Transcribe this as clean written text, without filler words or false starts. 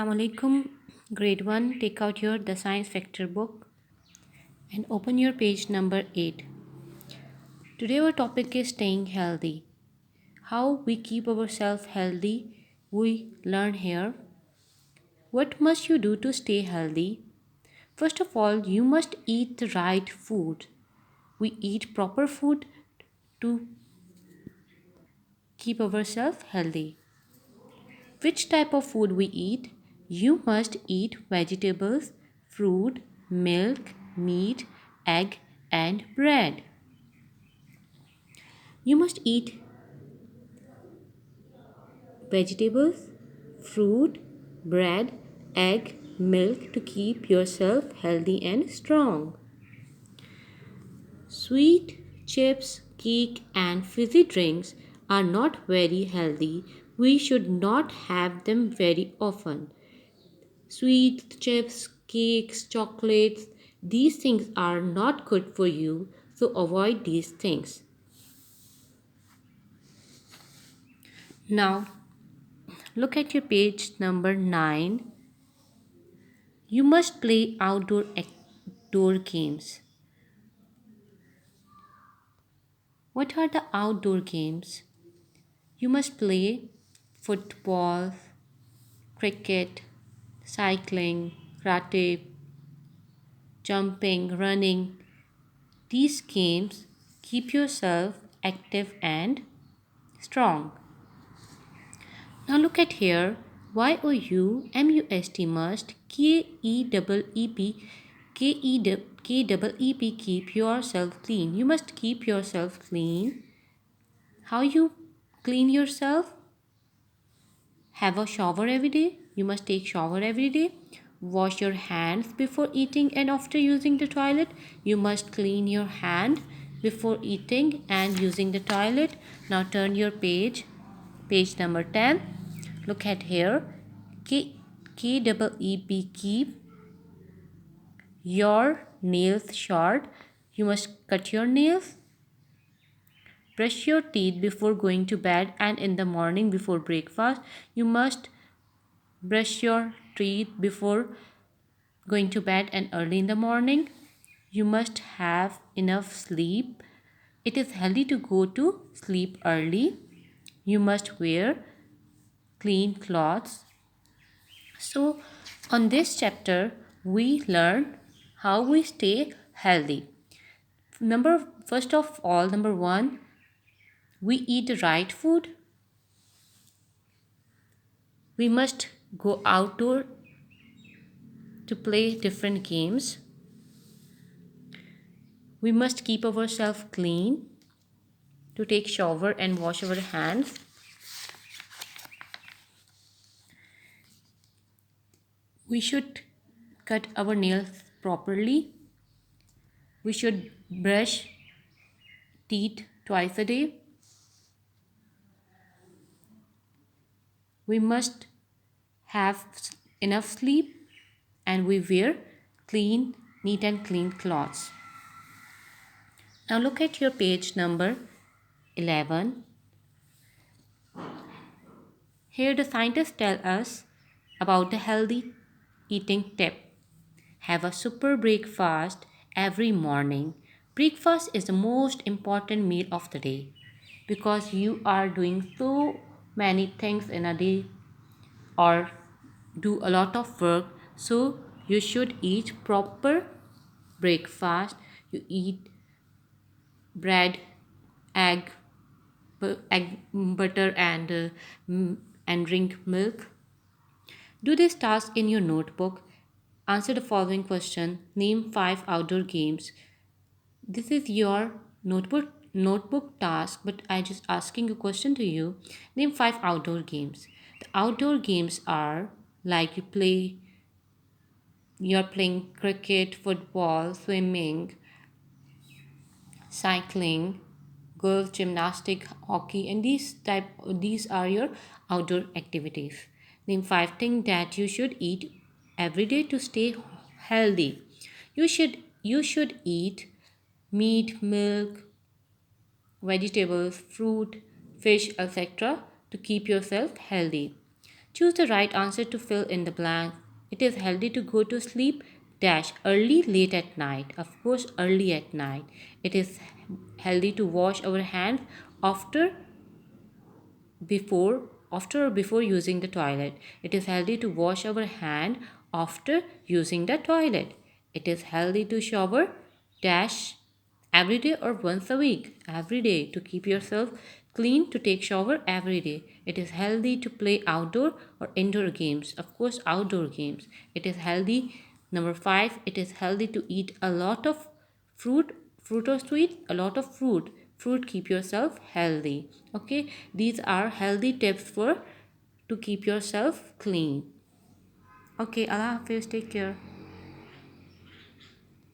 Assalamu alaikum. Grade 1, take out your The Science Factor book and open your page number 8. Today our topic is staying healthy. How we keep ourselves healthy, we learn here. What must you do to stay healthy? First of all, you must eat the right food. We eat proper food to keep ourselves healthy. Which type of food we eat? You must eat vegetables, fruit, milk, meat, egg, and bread. You must eat vegetables, fruit, bread, egg, milk to keep yourself healthy and strong. Sweet, chips, cake, and fizzy drinks are not very healthy. We should not have them very often. Sweet, chips, cakes, chocolates, these things are not good for you, so avoid these things. Now, look at your page number 9. You must play outdoor games. What are the outdoor games? You must play football, cricket, cycling, karate, jumping, running. These games keep yourself active and strong. Now look at here. YOUMUST must KEEP keep yourself clean. You must keep yourself clean. How you clean yourself? Have a shower every day. You must take shower every day. Wash your hands before eating and after using the toilet. You must clean your hand before eating and using the toilet. Now turn your page number 10. Look at here. KEEP keep your nails short. You must cut your nails. Brush your teeth before going to bed and in the morning before breakfast. You must brush your teeth before going to bed and early in the morning. You must have enough sleep. It is healthy to go to sleep early. You must wear clean clothes. So, on this chapter, we learn how we stay healthy. First of all, number 1, we eat the right food. We must go outdoor to play different games. We must keep ourselves clean to take shower and wash our hands. We should cut our nails properly. We should brush teeth twice a day. We must have enough sleep and we wear neat and clean clothes. Now look at your page number 11. Here the scientists tell us about the healthy eating tip. Have a super breakfast every morning. Breakfast is the most important meal of the day because you are doing so many things in a day or do a lot of work, so you should eat proper breakfast. You eat bread, egg, butter and drink milk. Do this task in your notebook. Answer the following question. Name 5 outdoor games. This is your notebook task, but I just asking a question to you. Name 5 outdoor games. The outdoor games are like you're playing cricket, football, swimming, cycling, golf, gymnastic, hockey, and these are your outdoor activities. Name 5 things that you should eat every day to stay healthy. You should eat meat, milk, vegetables, fruit, fish, etc. to keep yourself healthy. Choose the right answer to fill in the blank. It is healthy to go to sleep dash early, late at night. Of course, early at night. It is healthy to wash our hands after before after or before using the toilet. It is healthy to wash our hand after using the toilet. It is healthy to shower dash every day or once a week. Every day to keep yourself clean, to take shower every day. It is healthy to play outdoor or indoor games. Of course, outdoor games. It is healthy. Number 5, it is healthy to eat a lot of fruit or sweet, a lot of fruit keep yourself healthy. Okay, these are healthy tips for to keep yourself clean. Okay, Allah Hafiz, take care.